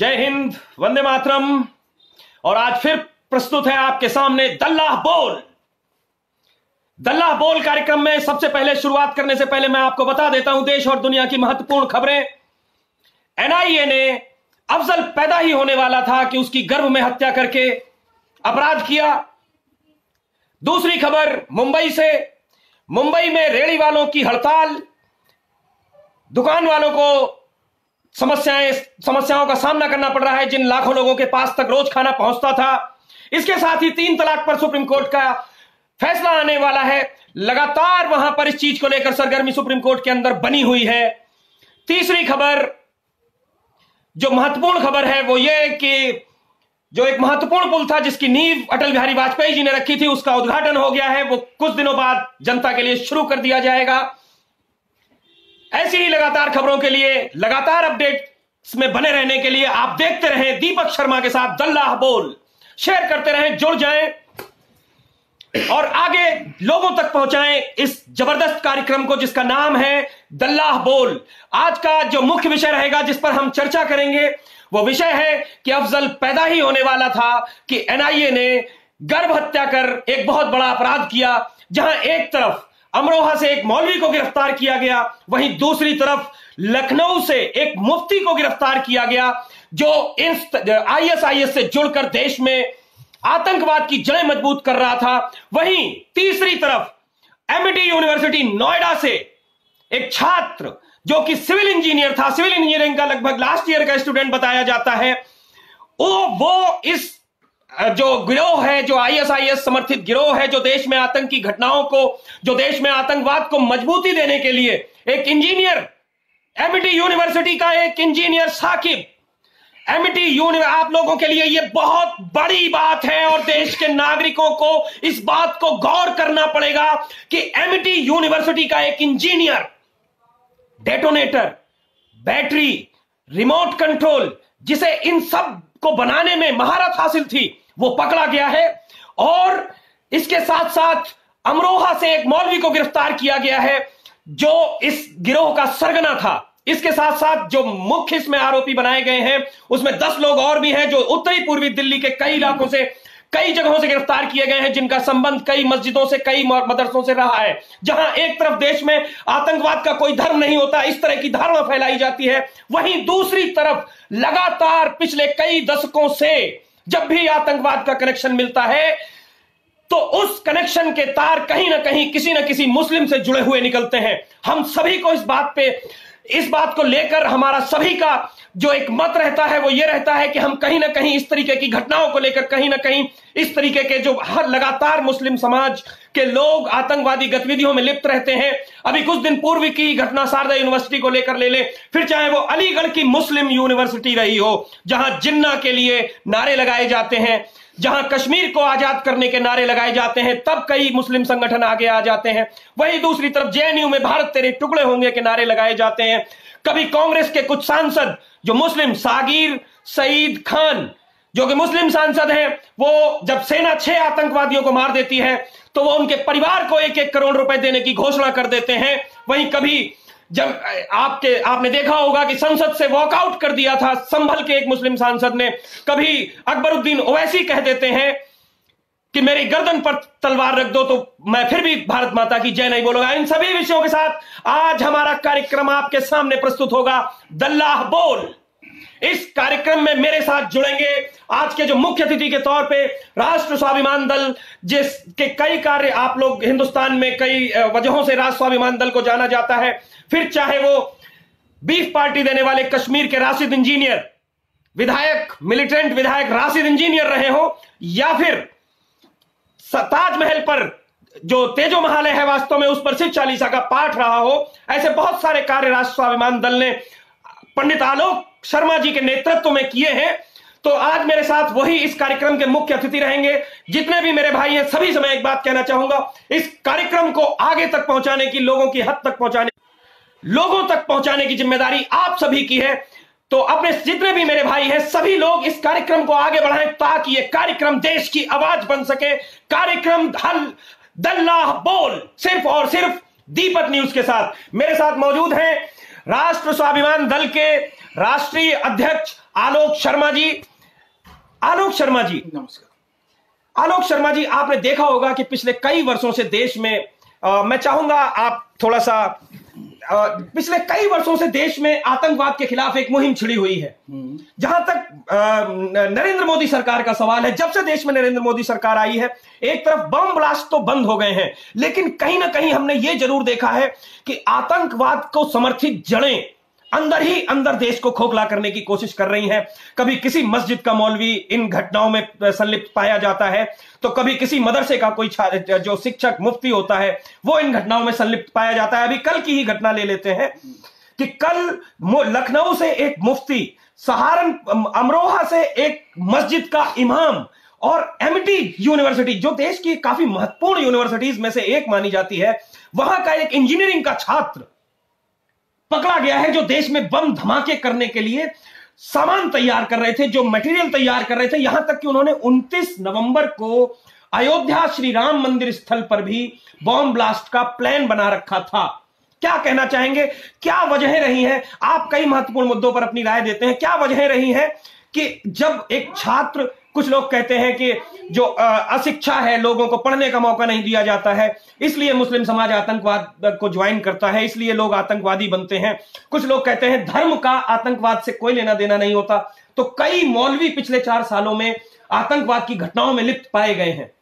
जय हिंद, वंदे मातरम। और आज फिर प्रस्तुत है आपके सामने दल्लाह बोल। दल्लाह बोल कार्यक्रम में सबसे पहले शुरुआत करने से पहले मैं आपको बता देता हूं देश और दुनिया की महत्वपूर्ण खबरें। एनआईए ने अफजल पैदा ही होने वाला था कि उसकी गर्भ में हत्या करके अपराध किया। दूसरी खबर मुंबई से। मुंबई में रेहड़ी वालों की हड़ताल, दुकान वालों को समस्याओं का सामना करना पड़ रहा है जिन लाखों लोगों के पास तक रोज खाना पहुंचता था। इसके साथ ही 3 तलाक पर सुप्रीम कोर्ट का फैसला आने वाला है। लगातार वहां पर इस चीज को लेकर सरगर्मी सुप्रीम कोर्ट के अंदर बनी हुई है। तीसरी खबर, जो महत्वपूर्ण खबर है, वो ये कि जो एक महत्वपूर्ण पुल था जिसकी नींव अटल बिहारी वाजपेयी जी ने रखी थी, उसका उद्घाटन हो गया है। वो कुछ दिनों बाद जनता के लिए शुरू कर दिया जाएगा। ऐसी ही लगातार खबरों के लिए, लगातार अपडेट्स में बने रहने के लिए आप देखते रहें दीपक शर्मा के साथ दल्लाह बोल। शेयर करते रहें, जुड़ जाएं और आगे लोगों तक पहुंचाएं इस जबरदस्त कार्यक्रम को जिसका नाम है दल्लाह बोल। आज का जो मुख्य विषय रहेगा जिस पर हम चर्चा करेंगे वो विषय है कि अफजल पैदा ही होने वाला था कि एनआईए ने गर्भ हत्या कर एक बहुत बड़ा अपराध किया। जहां एक तरफ अमरोहा से एक मौलवी को गिरफ्तार किया गया, वहीं दूसरी तरफ लखनऊ से एक मुफ्ती को गिरफ्तार किया गया जो आईएसआईएस से जुड़कर देश में आतंकवाद की जड़ें मजबूत कर रहा था। वहीं तीसरी तरफ एमिटी यूनिवर्सिटी नोएडा से एक छात्र जो कि सिविल इंजीनियर था, सिविल इंजीनियरिंग का लगभग लास्ट ईयर का स्टूडेंट बताया जाता है, वो इस जो गिरोह है, जो आईएसआईएस समर्थित गिरोह है, जो देश में आतंकी घटनाओं को, जो देश में आतंकवाद को मजबूती देने के लिए एक इंजीनियर, एमिटी यूनिवर्सिटी का एक इंजीनियर साकिब, आप लोगों के लिए यह बहुत बड़ी बात है और देश के नागरिकों को इस बात को गौर करना पड़ेगा कि एमिटी यूनिवर्सिटी का एक engineer detonator, battery, remote control, जिसे इन सब को बनाने में महारत हासिल थी, वो पकड़ा गया है। और इसके साथ साथ अमरोहा से एक मौलवी को गिरफ्तार किया गया है जो इस गिरोह का सरगना था। इसके साथ साथ जो मुख्य इसमें आरोपी बनाए गए हैं उसमें 10 लोग और भी हैं जो उत्तरी पूर्वी दिल्ली के कई इलाकों से, कई जगहों से गिरफ्तार किए गए हैं जिनका संबंध कई मस्जिदों से, कई मदरसों से रहा है। जहां एक तरफ देश में आतंकवाद का कोई धर्म नहीं होता, इस तरह की धारणा फैलाई जाती है, वहीं दूसरी तरफ लगातार पिछले कई दशकों से जब भी आतंकवाद का कनेक्शन मिलता है तो उस कनेक्शन के तार कहीं ना कहीं किसी ना किसी मुस्लिम से जुड़े हुए निकलते हैं। हम सभी को इस बात को लेकर हमारा सभी का जो एक मत रहता है वो ये रहता है कि हम कहीं ना कहीं इस तरीके की घटनाओं को लेकर, कहीं ना कहीं इस तरीके के जो हर लगातार मुस्लिम समाज के लोग आतंकवादी गतिविधियों में लिप्त रहते हैं। अभी कुछ दिन पूर्व की घटना शारदा यूनिवर्सिटी को लेकर ले ले, फिर चाहे वो अलीगढ़ की मुस्लिम यूनिवर्सिटी रही हो जहां जिन्ना के लिए नारे लगाए जाते हैं, जहां कश्मीर को आजाद करने के नारे लगाए जाते हैं, तब कई मुस्लिम संगठन आगे आ जाते हैं। वहीं दूसरी तरफ जेएनयू में भारत तेरे टुकड़े होंगे के नारे लगाए जाते हैं। कभी कांग्रेस के कुछ सांसद जो मुस्लिम, सागिर सईद खान जो कि मुस्लिम सांसद हैं, वो जब सेना 6 आतंकवादियों को मार देती है तो वो उनके परिवार को 1-1 करोड़ रुपए देने की घोषणा कर देते हैं। वहीं कभी जब आपने देखा होगा कि संसद से वॉकआउट कर दिया था संभल के एक मुस्लिम सांसद ने। कभी अकबरुद्दीन ओवैसी कह देते हैं कि मेरी गर्दन पर तलवार रख दो तो मैं फिर भी भारत माता की जय नहीं बोलूंगा। इन सभी विषयों के साथ आज हमारा कार्यक्रम आपके सामने प्रस्तुत होगा दल्लाह बोल। इस कार्यक्रम में मेरे साथ जुड़ेंगे आज के जो मुख्य अतिथि के तौर पे राष्ट्र स्वाभिमान दल, जिसके कई कार्य आप लोग हिंदुस्तान में कई वजहों से राष्ट्र स्वाभिमान दल को जाना जाता है। फिर चाहे वो बीफ पार्टी देने वाले कश्मीर के राशिद इंजीनियर विधायक, मिलिटेंट विधायक राशिद इंजीनियर रहे हो, या फिर ताजमहल पर जो तेजो महालय है वास्तव में उस पर शिव चालीसा का पाठ रहा हो, ऐसे बहुत सारे कार्य राष्ट्र स्वाभिमान दल ने पंडित आलोक शर्मा जी के नेतृत्व में किए हैं। तो आज मेरे साथ वही इस कार्यक्रम के मुख्य अतिथि रहेंगे। जितने भी मेरे भाई हैं सभी से मैं एक बात कहना चाहूंगा, इस कार्यक्रम को आगे तक पहुंचाने की, लोगों की हद तक पहुंचाने की जिम्मेदारी आप सभी की है। तो अपने जितने भी मेरे भाई हैं सभी लोग इस कार्यक्रम को आगे बढ़ाएं ताकि यह कार्यक्रम देश की आवाज बन सके। कार्यक्रम दल्लाह बोल सिर्फ और सिर्फ दीपक न्यूज के साथ। मेरे साथ मौजूद हैं राष्ट्र स्वाभिमान दल के राष्ट्रीय अध्यक्ष आलोक शर्मा जी। आलोक शर्मा जी, नमस्कार। आलोक शर्मा जी, आपने देखा होगा कि पिछले कई वर्षों से देश में मैं चाहूंगा आप थोड़ा सा पिछले कई वर्षों से देश में आतंकवाद के खिलाफ एक मुहिम छिड़ी हुई है। जहां तक नरेंद्र मोदी सरकार का सवाल है, जब से देश में नरेंद्र मोदी सरकार आई है, एक तरफ बम ब्लास्ट तो बंद हो गए हैं, लेकिन कहीं ना कहीं हमने यह जरूर देखा है कि आतंकवाद को समर्थित जड़ें अंदर ही अंदर देश को खोखला करने की कोशिश कर रही हैं। कभी किसी मस्जिद का मौलवी इन घटनाओं में संलिप्त पाया जाता है, तो कभी किसी मदरसे का कोई जो शिक्षक मुफ्ती होता है वो इन घटनाओं में संलिप्त पाया जाता है। अभी कल की ही घटना ले लेते हैं कि कल लखनऊ से एक मुफ्ती, अमरोहा से एक मस्जिद का इमाम और एमटी यूनिवर्सिटी, जो देश की काफी महत्वपूर्ण यूनिवर्सिटीज में से एक मानी जाती है, वहां का एक इंजीनियरिंग का छात्र पकड़ा गया है, जो देश में बम धमाके करने के लिए सामान तैयार कर रहे थे, जो मटेरियल तैयार कर रहे थे। यहां तक कि उन्होंने 29 नवंबर को अयोध्या श्री राम मंदिर स्थल पर भी बॉम्ब ब्लास्ट का प्लान बना रखा था। क्या कहना चाहेंगे, क्या वजहें रही हैं? आप कई महत्वपूर्ण मुद्दों पर अपनी राय देते हैं, क्या वजहें रही हैं कि जब एक छात्र, कुछ लोग कहते हैं कि जो अशिक्षा है, लोगों को पढ़ने का मौका नहीं दिया जाता है, इसलिए मुस्लिम समाज आतंकवाद को ज्वाइन करता है, इसलिए लोग आतंकवादी बनते हैं। कुछ लोग कहते हैं धर्म का आतंकवाद से कोई लेना देना नहीं होता। तो कई मौलवी पिछले 4 सालों में आतंकवाद की घटनाओं में लिप्त पाए गए हैं।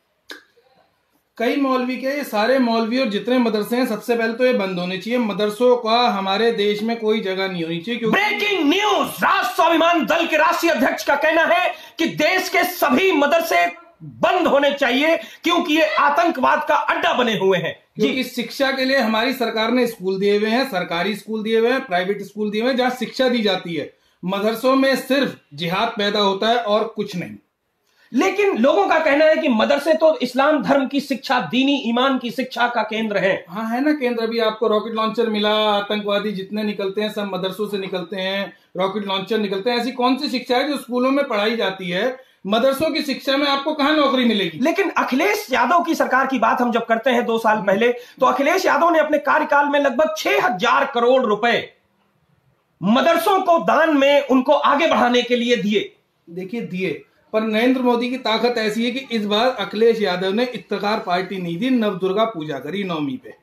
कई मौलवी के, ये सारे मौलवी और जितने मदरसे हैं, सबसे पहले तो ये बंद होने चाहिए। मदरसों का हमारे देश में कोई जगह नहीं होनी चाहिए। ब्रेकिंग न्यूज, राष्ट्र स्वाभिमान दल के राष्ट्रीय अध्यक्ष का कहना है कि देश के सभी मदरसे बंद होने चाहिए क्योंकि ये आतंकवाद का अड्डा बने हुए हैं। क्योंकि शिक्षा के लिए हमारी सरकार ने स्कूल दिए हुए हैं, सरकारी स्कूल दिए हुए हैं, प्राइवेट स्कूल दिए हुए हैं, जहां शिक्षा दी जाती है। मदरसों में सिर्फ जिहाद पैदा होता है और कुछ नहीं। लेकिन लोगों का कहना है कि मदरसे तो इस्लाम धर्म की शिक्षा, दीनी ईमान की शिक्षा का केंद्र है। हाँ, है ना केंद्र। अभी आपको रॉकेट लॉन्चर मिला, आतंकवादी जितने निकलते हैं सब मदरसों से निकलते हैं, रॉकेट लॉन्चर निकलते हैं। ऐसी कौन सी शिक्षा है जो स्कूलों में पढ़ाई जाती है? मदरसों की शिक्षा में आपको कहां नौकरी मिलेगी? लेकिन अखिलेश यादव की सरकार की बात हम जब करते हैं 2 साल पहले, तो अखिलेश यादव ने अपने कार्यकाल में लगभग 6000 करोड़ रुपए मदरसों को दान में उनको आगे बढ़ाने के लिए दिए। देखिए, दिए, पर नरेंद्र मोदी की ताकत ऐसी है कि इस बार अखिलेश यादव ने इफ्तिखार पार्टी नहीं दी, नवदुर्गा पूजा करी 9वीं पे।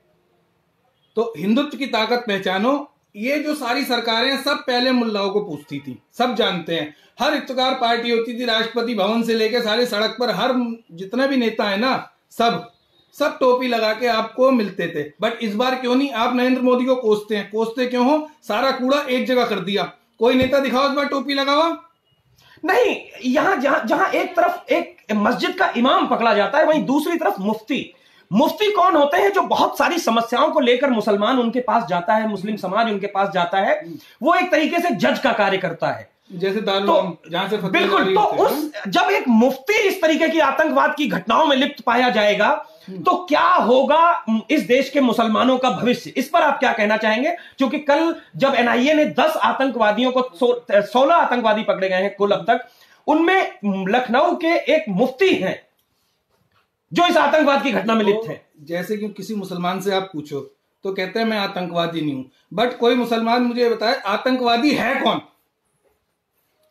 तो हिंदुत्व की ताकत पहचानो। ये जो सारी सरकारें हैं सब पहले मुल्लाओं को पूछती थी, सब जानते हैं। हर इफ्तिखार पार्टी होती थी, राष्ट्रपति भवन से लेकर सारे सड़क पर हर जितने भी नेता है ना, सब टोपी लगा के आपको मिलते थे। बट इस बार क्यों नहीं? आप नरेंद्र मोदी को कोसते हैं। कोसते क्यों हो? सारा कूड़ा एक जगह कर दिया। कोई नेता दिखाओ इस बार टोपी लगा हुआ। नहीं, यहां जहां एक तरफ एक मस्जिद का इमाम पकड़ा जाता है, वहीं दूसरी तरफ मुफ्ती कौन होते हैं? जो बहुत सारी समस्याओं को लेकर मुसलमान उनके पास जाता है, मुस्लिम समाज उनके पास जाता है। वो एक तरीके से जज का कार्य करता है, जैसे जहां से बिल्कुल। तो जब एक मुफ्ती इस तरीके की आतंकवाद की घटनाओं में लिप्त पाया जाएगा, तो क्या होगा इस देश के मुसलमानों का भविष्य? इस पर आप क्या कहना चाहेंगे? क्योंकि कल जब एनआईए ने 10 आतंकवादियों को 16 आतंकवादी पकड़े गए हैं कुल अब तक, उनमें लखनऊ के एक मुफ्ती हैं जो इस आतंकवाद की घटना में लिप्त है। जैसे कि किसी मुसलमान से आप पूछो तो कहते हैं मैं आतंकवादी नहीं हूं। बट कोई मुसलमान मुझे बताए आतंकवादी है कौन?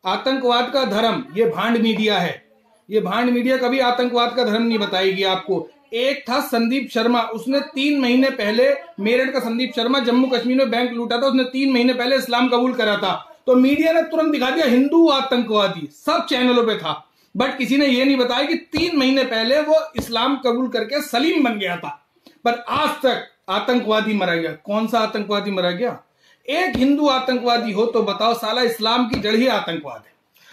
आतंकवाद का धर्म ये भांड मीडिया है। ये भांड मीडिया कभी आतंकवाद का धर्म नहीं बताएगी आपको। एक था संदीप शर्मा, उसने 3 महीने पहले, मेरठ का संदीप शर्मा, जम्मू कश्मीर में बैंक लूटा था, उसने 3 महीने पहले इस्लाम कबूल करा था। तो मीडिया ने तुरंत दिखा दिया हिंदू आतंकवादी, सब चैनलों पे था। बट किसी ने यह नहीं बताया कि 3 महीने पहले वो इस्लाम कबूल करके सलीम बन गया था। पर आज तक आतंकवादी मरा गया। कौन सा आतंकवादी मरा गया? एक हिंदू आतंकवादी हो तो बताओ, साला इस्लाम की जड़ ही आतंकवाद है।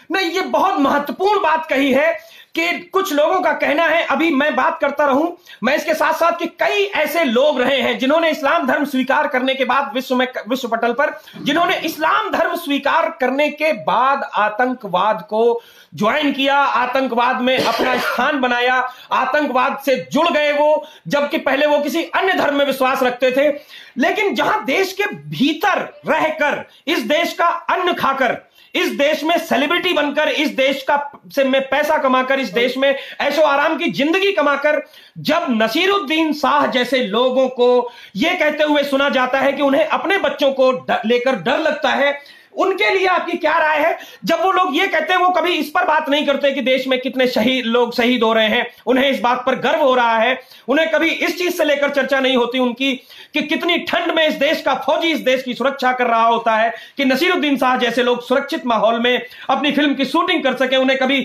नहीं, ये बहुत महत्वपूर्ण बात कही है कि कुछ लोगों का कहना है, अभी मैं बात करता रहूं, मैं इसके साथ साथ कि कई ऐसे लोग रहे हैं जिन्होंने इस्लाम धर्म स्वीकार करने के बाद विश्व पटल पर, जिन्होंने इस्लाम धर्म स्वीकार करने के बाद आतंकवाद को ज्वाइन किया, आतंकवाद में अपना स्थान बनाया, आतंकवाद से जुड़ गए वो, जबकि पहले वो किसी अन्य धर्म में विश्वास रखते थे। लेकिन जहां देश के भीतर रहकर, इस देश का अन्न खाकर, इस देश में सेलिब्रिटी बनकर, इस देश का से में पैसा कमाकर, इस देश में ऐशो आराम की जिंदगी कमाकर जब नसीरुद्दीन शाह जैसे लोगों को यह कहते हुए सुना जाता है कि उन्हें अपने बच्चों को लेकर डर लगता है, उनके लिए आपकी क्या राय है? जब वो लोग ये कहते हैं, वो कभी इस पर बात नहीं करते कि देश में कितने लोग शहीद हो रहे हैं, उन्हें इस बात पर गर्व हो रहा है, उन्हें कभी इस चीज से लेकर चर्चा नहीं होती उनकी कि कितनी ठंड में इस देश का फौजी इस देश की सुरक्षा कर रहा होता है कि नसीरुद्दीन शाह जैसे लोग सुरक्षित माहौल में अपनी फिल्म की शूटिंग कर सके। उन्हें कभी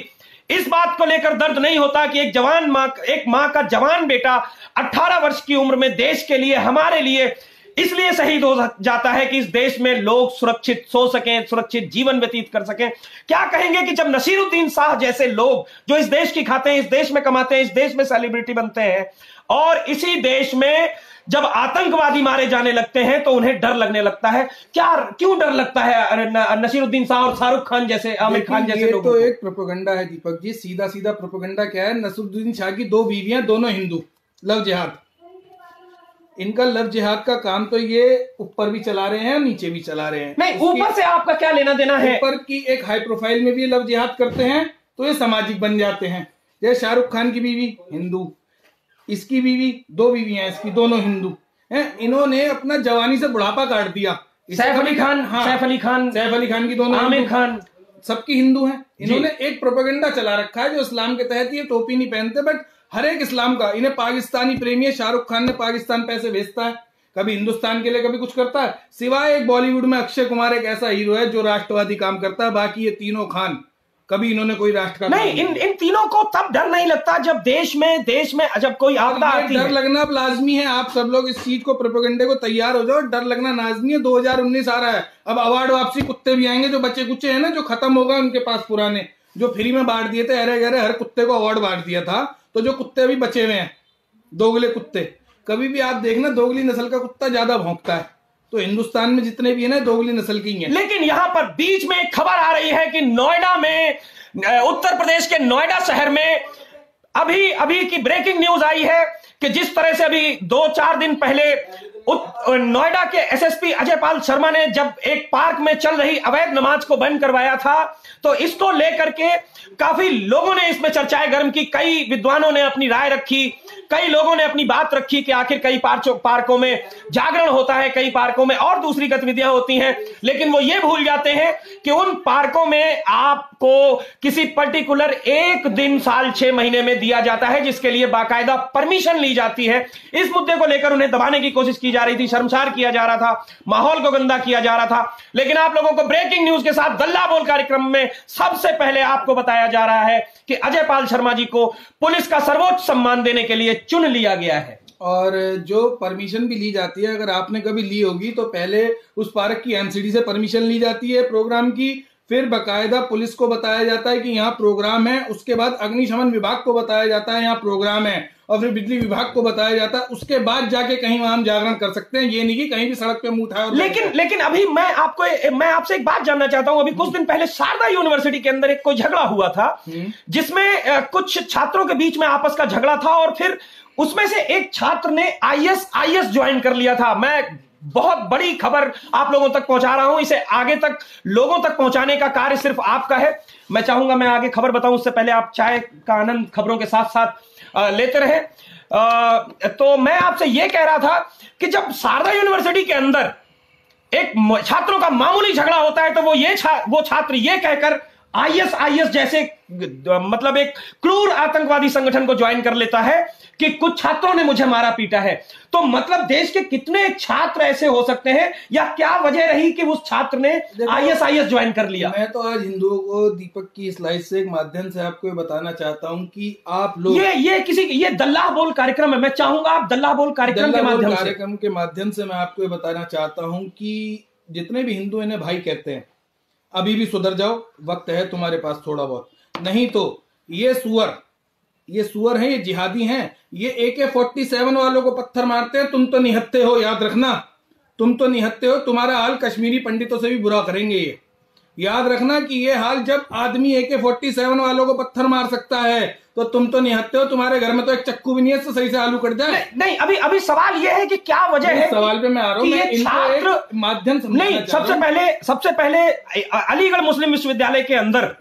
इस बात को लेकर दर्द नहीं होता कि एक मां का जवान बेटा 18 वर्ष की उम्र में देश के लिए, हमारे लिए इसलिए शहीद हो जाता है कि इस देश में लोग सुरक्षित सो सकें, सुरक्षित जीवन व्यतीत कर सकें। क्या कहेंगे कि जब नसीरुद्दीन शाह जैसे लोग जो इस देश की खाते हैं, इस देश में कमाते हैं, इस देश में सेलिब्रिटी बनते हैं, और इसी देश में जब आतंकवादी मारे जाने लगते हैं तो उन्हें डर लगने लगता है? क्यों डर लगता है नसीरुद्दीन शाह और शाहरुख खान जैसे, आमिर खान जैसे लोगों को? तो एक प्रोपेगेंडा है दीपक जी, सीधा सीधा प्रोपेगेंडा क्या है? नसीरुद्दीन शाह की 2 बीवियां, दोनों हिंदू, लव जिहाद। इनका लव जिहाद का काम तो ये ऊपर भी चला रहे हैं और नीचे भी चला रहे हैं। नहीं, ऊपर से आपका क्या लेना देना है? ऊपर की एक हाई प्रोफाइल में भी लव जिहाद करते हैं तो ये सामाजिक बन जाते हैं। जैसे शाहरुख खान की बीवी हिंदू, इसकी बीवी, 2 बीवियां इसकी, दोनों हिंदू हैं। इन्होंने अपना जवानी से बुढ़ापा काट दिया। सैफ अली खान, हाँ, सैफ अली खान की दोनों, आमिर खान, सबकी हिंदू हैं। इन्होंने एक प्रोपेगेंडा चला रखा है जो इस्लाम के तहत ये टोपी नहीं पहनते, बट हर एक इस्लाम का, इन्हें पाकिस्तानी प्रेमी है। शाहरुख खान ने पाकिस्तान पैसे भेजता है, कभी हिंदुस्तान के लिए, कभी कुछ करता है। सिवाय एक बॉलीवुड में अक्षय कुमार एक ऐसा हीरो है जो राष्ट्रवादी काम करता है, बाकी ये तीनों खान कभी इन्होंने कोई राष्ट्र का नहीं। इन तीनों को तब डर नहीं लगता जब देश में जब कोई आपदा आती है। डर लगना अब लाजमी है। आप सब लोग इस चीज को, प्रोपेगेंडे को तैयार हो जाओ। डर लगना लाजमी है। 2019 आ रहा है, अब अवार्ड वापसी कुत्ते भी आएंगे, जो बच्चे कुच्चे हैं ना, जो खत्म होगा उनके पास पुराने, जो फ्री में बांट दिए थे, अरे गहरे हर कुत्ते को अवार्ड बांट दिया था। तो जो कुत्ते अभी बचे हुए हैं, दोगले कुत्ते, कभी भी आप देखना दोगली नस्ल का कुत्ता ज्यादा भौंकता है। तो हिंदुस्तान में जितने भी है ना, दोगली नस्ल की हैं। लेकिन यहां पर बीच में एक खबर आ रही है कि नोएडा में, उत्तर प्रदेश के नोएडा शहर में अभी की ब्रेकिंग न्यूज आई है कि जिस तरह से अभी 2-4 दिन पहले नोएडा के एसएसपी अजय पाल शर्मा ने जब एक पार्क में चल रही अवैध नमाज को बंद करवाया था, तो इसको लेकर के काफी लोगों ने इसमें चर्चाएं गर्म की। कई विद्वानों ने अपनी राय रखी, कई लोगों ने अपनी बात रखी कि आखिर कई पार्कों में जागरण होता है, कई पार्कों में और दूसरी गतिविधियां होती हैं, लेकिन वो ये भूल जाते हैं कि उन पार्कों में आपको किसी पर्टिकुलर एक दिन साल 6 महीने में दिया जाता है, जिसके लिए बाकायदा परमिशन ली जाती है। इस मुद्दे को लेकर उन्हें दबाने की कोशिश की जा रही थी, शर्मसार किया जा रहा था, माहौल को गंदा किया जा रहा था। लेकिन आप लोगों को ब्रेकिंग न्यूज के साथ दल्ला बोल कार्यक्रम में सबसे पहले आपको बताया जा रहा है कि अजय पाल शर्मा जी को पुलिस का सर्वोच्च सम्मान देने के लिए चुन लिया गया है। और जो परमिशन भी ली जाती है, अगर आपने कभी ली होगी, तो पहले उस पार्क की एमसीडी से परमिशन ली जाती है प्रोग्राम की, फिर बकायदा पुलिस को बताया जाता है कि यहाँ प्रोग्राम है, उसके बाद अग्निशमन विभाग को बताया जाता है यहाँ प्रोग्राम है, और फिर बिजली विभाग को बताया जाता है, उसके बाद जाके कहीं वहां हम जागरण कर सकते हैं। ये नहीं कि कहीं भी सड़क पे मुंह उठाए। लेकिन अभी मैं आपसे एक बात जानना चाहता हूं। अभी कुछ दिन पहले शारदा यूनिवर्सिटी के अंदर एक कोई झगड़ा हुआ था, जिसमें कुछ छात्रों के बीच में आपस का झगड़ा था, और फिर उसमें से एक छात्र ने आईएस ज्वाइन कर लिया था। मैं बहुत बड़ी खबर आप लोगों तक पहुंचा रहा हूं, इसे आगे तक लोगों तक पहुंचाने का कार्य सिर्फ आपका है। मैं चाहूंगा मैं आगे खबर बताऊं, उससे पहले आप चाय का आनंद खबरों के साथ साथ लेते रहे। तो मैं आपसे यह कह रहा था कि जब शारदा यूनिवर्सिटी के अंदर एक छात्रों का मामूली झगड़ा होता है, तो वो छात्र ये कहकर आईएस जैसे मतलब एक क्रूर आतंकवादी संगठन को ज्वाइन कर लेता है कि कुछ छात्रों ने मुझे मारा पीटा है। तो मतलब देश के कितने छात्र ऐसे हो सकते हैं, या क्या वजह रही कि उस छात्र ने आईएस ज्वाइन कर लिया? मैं तो आज हिंदुओं को दीपक की स्लाइड से एक माध्यम से आपको बताना चाहता हूं कि आप लोग ये दल्ला बोल कार्यक्रम है। मैं चाहूंगा आप दल्ला बोल कार्यक्रम के माध्यम से मैं आपको बताना चाहता हूं कि जितने भी हिंदू इन्हें भाई कहते हैं, अभी भी सुधर जाओ, वक्त है तुम्हारे पास थोड़ा बहुत, नहीं तो ये सुअर हैं, ये जिहादी हैं, ये AK-47 वालों को पत्थर मारते हैं। तुम तो निहत्थे हो, याद रखना, तुम तो निहत्थे हो। तुम्हारा हाल कश्मीरी पंडितों से भी बुरा करेंगे ये, याद रखना कि ये हाल जब आदमी AK-47 वालों को पत्थर मार सकता है, तो तुम तो निहत्थे हो। तुम्हारे घर में तो एक चक्कू भी नहीं है, सही से आलू कट जाए। नहीं, अभी सवाल ये है कि क्या वजह है। सवाल पे मैं आ रहा हूँ, मैं इनको एक माध्यम नहीं, सबसे पहले अलीगढ़ मुस्लिम विश्वविद्यालय के अंदर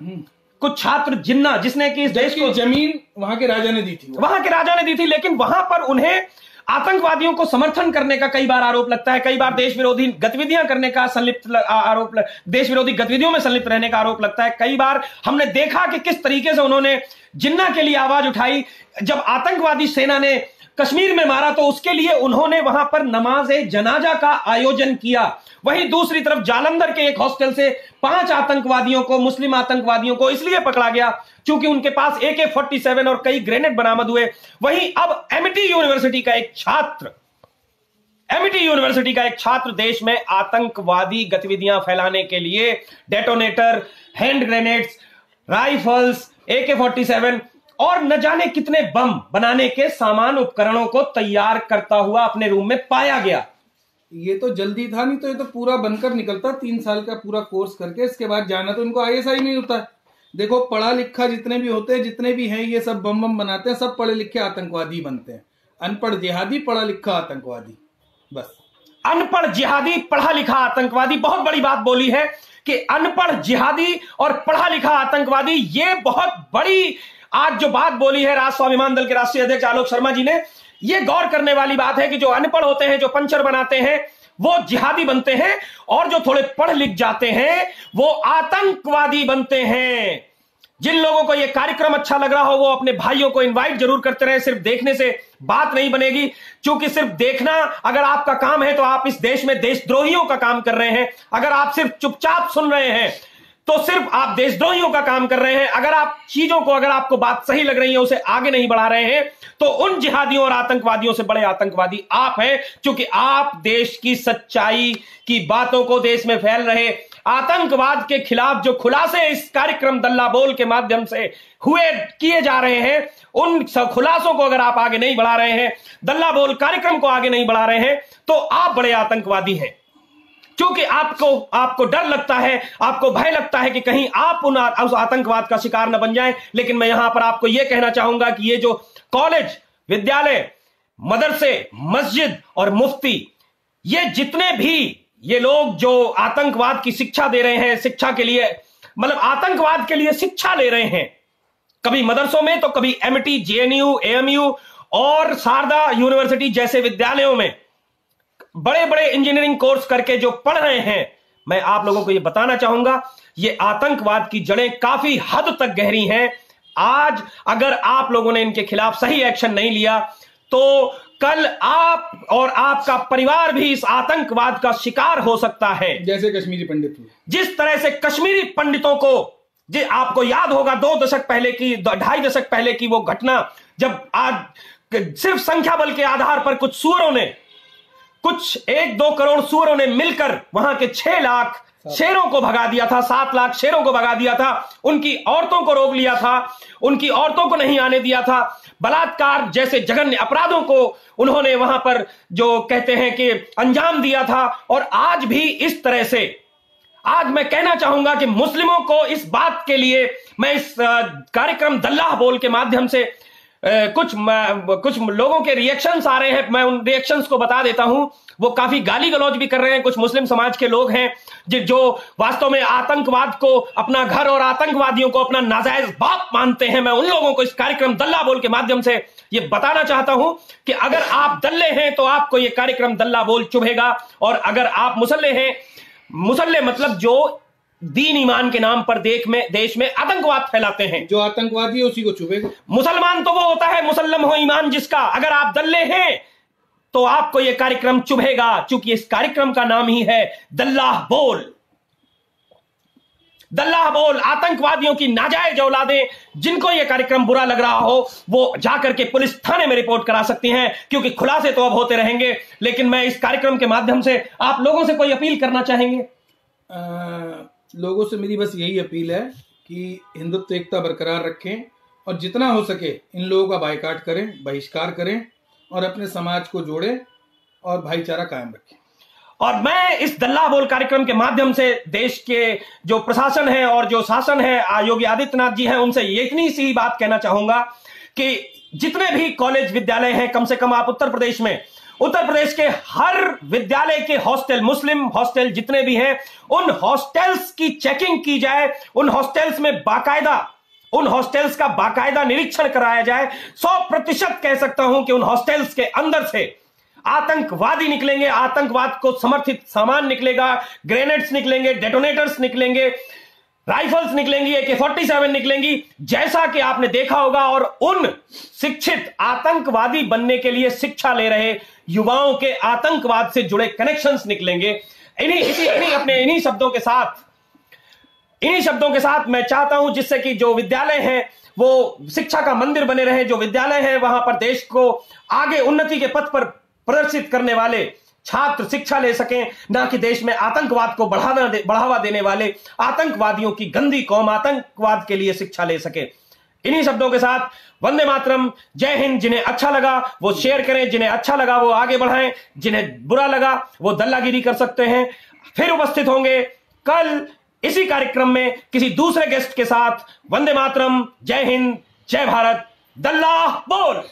कुछ छात्र जिन्ना, जिसने कि इस देश को जमीन वहां के राजा ने दी थी, वहां के राजा ने दी थी, लेकिन वहां पर उन्हें आतंकवादियों को समर्थन करने का कई बार आरोप लगता है, कई बार देश विरोधी गतिविधियां करने का देश विरोधी गतिविधियों में संलिप्त रहने का आरोप लगता है। कई बार हमने देखा कि किस तरीके से उन्होंने जिन्ना के लिए आवाज उठाई। जब आतंकवादी सेना ने कश्मीर में मारा तो उसके लिए उन्होंने वहां पर नमाज जनाजा का आयोजन किया। वहीं दूसरी तरफ जालंधर के एक हॉस्टल से 5 आतंकवादियों को, मुस्लिम आतंकवादियों को इसलिए पकड़ा गया क्योंकि उनके पास AK-47 और कई ग्रेनेड बरामद हुए। वहीं अब एमिटी यूनिवर्सिटी का एक छात्र देश में आतंकवादी गतिविधियां फैलाने के लिए detonator, hand grenades, rifles, AK-47 और न जाने कितने बम बनाने के सामान उपकरणों को तैयार करता हुआ अपने रूम में पाया गया। ये तो जल्दी था, नहीं तो ये तो पूरा बनकर निकलता 3 साल का पूरा कोर्स करके, इसके बाद जाना तो इनको ISI नहीं होता है। देखो पढ़ा लिखा जितने भी होते हैं, जितने भी हैं, ये सब बम बनाते हैं, सब पढ़े लिखे आतंकवादी बनते हैं। अनपढ़ जिहादी, पढ़ा लिखा आतंकवादी, बस। अनपढ़ जिहादी, पढ़ा लिखा आतंकवादी, बहुत बड़ी बात बोली है कि अनपढ़ जिहादी और पढ़ा लिखा आतंकवादी। ये बहुत बड़ी आज जो बात बोली है राष्ट्र स्वाभिमान दल के राष्ट्रीय अध्यक्ष आलोक शर्मा जी ने, यह गौर करने वाली बात है कि जो अनपढ़ होते हैं, जो पंचर बनाते हैं, वो जिहादी बनते हैं, और जो थोड़े पढ़ लिख जाते हैं वो आतंकवादी बनते हैं। जिन लोगों को यह कार्यक्रम अच्छा लग रहा हो वो अपने भाइयों को इनवाइट जरूर करते रहे। सिर्फ देखने से बात नहीं बनेगी, क्योंकि सिर्फ देखना अगर आपका काम है तो आप इस देश में देशद्रोहियों का काम कर रहे हैं। अगर आप सिर्फ चुपचाप सुन रहे हैं तो सिर्फ आप देशद्रोहियों का काम कर रहे हैं। अगर आप चीजों को, अगर आपको बात सही लग रही है, उसे आगे नहीं बढ़ा रहे हैं, तो उन जिहादियों और आतंकवादियों से बड़े आतंकवादी आप हैं, क्योंकि आप देश की सच्चाई की बातों को, देश में फैल रहे आतंकवाद के खिलाफ जो खुलासे इस कार्यक्रम दल्ला बोल के माध्यम से किए जा रहे हैं, उन सब खुलासों को अगर आप आगे नहीं बढ़ा रहे हैं, दल्ला बोल कार्यक्रम को आगे नहीं बढ़ा रहे हैं, तो आप बड़े आतंकवादी हैं। क्योंकि आपको डर लगता है, आपको भय लगता है कि कहीं आप उस आतंकवाद का शिकार न बन जाएं। लेकिन मैं यहां पर आपको यह कहना चाहूंगा कि ये जो कॉलेज, विद्यालय, मदरसे, मस्जिद और मुफ्ती, ये जितने भी ये लोग जो आतंकवाद की शिक्षा दे रहे हैं, शिक्षा के लिए मतलब आतंकवाद के लिए शिक्षा ले रहे हैं, कभी मदरसों में तो कभी एमिटी, JNU, AMU और शारदा यूनिवर्सिटी जैसे विद्यालयों में बड़े बड़े इंजीनियरिंग कोर्स करके जो पढ़ रहे हैं, मैं आप लोगों को यह बताना चाहूंगा, ये आतंकवाद की जड़ें काफी हद तक गहरी हैं। आज अगर आप लोगों ने इनके खिलाफ सही एक्शन नहीं लिया तो कल आप और आपका परिवार भी इस आतंकवाद का शिकार हो सकता है, जैसे कश्मीरी पंडित हुए। जिस तरह से कश्मीरी पंडितों को, आपको याद होगा 2 दशक पहले की, 2.5 दशक पहले की वो घटना, जब आज सिर्फ संख्या बल के आधार पर कुछ सुअरों ने, कुछ 1-2 करोड़ सुअरों ने मिलकर वहां के 6 लाख शेरों को भगा दिया था, 7 लाख शेरों को भगा दिया था, उनकी औरतों को रोक लिया था, उनकी औरतों को नहीं आने दिया था, बलात्कार जैसे जघन्य अपराधों को उन्होंने वहां पर जो कहते हैं कि अंजाम दिया था। और आज भी इस तरह से, आज मैं कहना चाहूंगा कि मुस्लिमों को इस बात के लिए मैं इस कार्यक्रम दल्ला बोल के माध्यम से कुछ लोगों के रिएक्शंस आ रहे हैं, मैं उन रिएक्शंस को बता देता हूं। वो काफी गाली गलौज भी कर रहे हैं, कुछ मुस्लिम समाज के लोग हैं जो वास्तव में आतंकवाद को अपना घर और आतंकवादियों को अपना नाजायज बाप मानते हैं। मैं उन लोगों को इस कार्यक्रम दल्ला बोल के माध्यम से ये बताना चाहता हूं कि अगर आप दल्ले हैं तो आपको ये कार्यक्रम दल्ला बोल चुभेगा, और अगर आप मुसल्ले हैं, मुसल्ले मतलब जो दीन ईमान के नाम पर देश में आतंकवाद फैलाते हैं, जो आतंकवादी है उसी को चुभेगा। मुसलमान तो वो होता है मुसल्लम हो ईमान जिसका। अगर आप दल्ले हैं तो आपको यह कार्यक्रम चुभेगा, क्योंकि इस कार्यक्रम का नाम ही है दल्लाह बोल। दल्लाह बोल, आतंकवादियों की नाजायज औलादें, जिनको यह कार्यक्रम बुरा लग रहा हो वो जाकर के पुलिस थाने में रिपोर्ट करा सकती हैं, क्योंकि खुलासे तो अब होते रहेंगे। लेकिन मैं इस कार्यक्रम के माध्यम से आप लोगों से कोई अपील करना चाहेंगे? लोगों से मेरी बस यही अपील है कि हिंदुत्व एकता बरकरार रखें और जितना हो सके इन लोगों का बायकॉट करें, बहिष्कार करें और अपने समाज को जोड़ें और भाईचारा कायम रखें। और मैं इस दल्ला बोल कार्यक्रम के माध्यम से देश के जो प्रशासन है और जो शासन है, योगी आदित्यनाथ जी हैं, उनसे इतनी सी बात कहना चाहूंगा कि जितने भी कॉलेज विद्यालय हैं, कम से कम आप उत्तर प्रदेश में उत्तर प्रदेश के हर विद्यालय के हॉस्टल, मुस्लिम हॉस्टल जितने भी हैं, उन हॉस्टल्स की चेकिंग की जाए, उन हॉस्टल्स का बाकायदा निरीक्षण कराया जाए। 100% कह सकता हूं कि उन हॉस्टल्स के अंदर से आतंकवादी निकलेंगे, आतंकवाद को समर्थित सामान निकलेगा, ग्रेनेड्स निकलेंगे, डेटोनेटर्स निकलेंगे, राइफल्स निकलेंगी, AK-47 निकलेंगी, जैसा कि आपने देखा होगा। और उन शिक्षित आतंकवादी बनने के लिए शिक्षा ले रहे युवाओं के आतंकवाद से जुड़े कनेक्शंस निकलेंगे। इन्हीं शब्दों के साथ मैं चाहता हूं जिससे कि जो विद्यालय हैं वो शिक्षा का मंदिर बने रहे, जो विद्यालय हैं वहां पर देश को आगे उन्नति के पथ पर प्रदर्शित करने वाले छात्र शिक्षा ले सकें, ना कि देश में आतंकवाद को बढ़ावा देने वाले आतंकवादियों की गंदी कौम आतंकवाद के लिए शिक्षा ले सके। इन्हीं शब्दों के साथ वंदे मातरम, जय हिंद। जिन्हें अच्छा लगा वो शेयर करें, जिन्हें अच्छा लगा वो आगे बढ़ाएं, जिन्हें बुरा लगा वो दल्लागिरी कर सकते हैं। फिर उपस्थित होंगे कल इसी कार्यक्रम में किसी दूसरे गेस्ट के साथ। वंदे मातरम, जय हिंद, जय भारत, दल्ला बोल।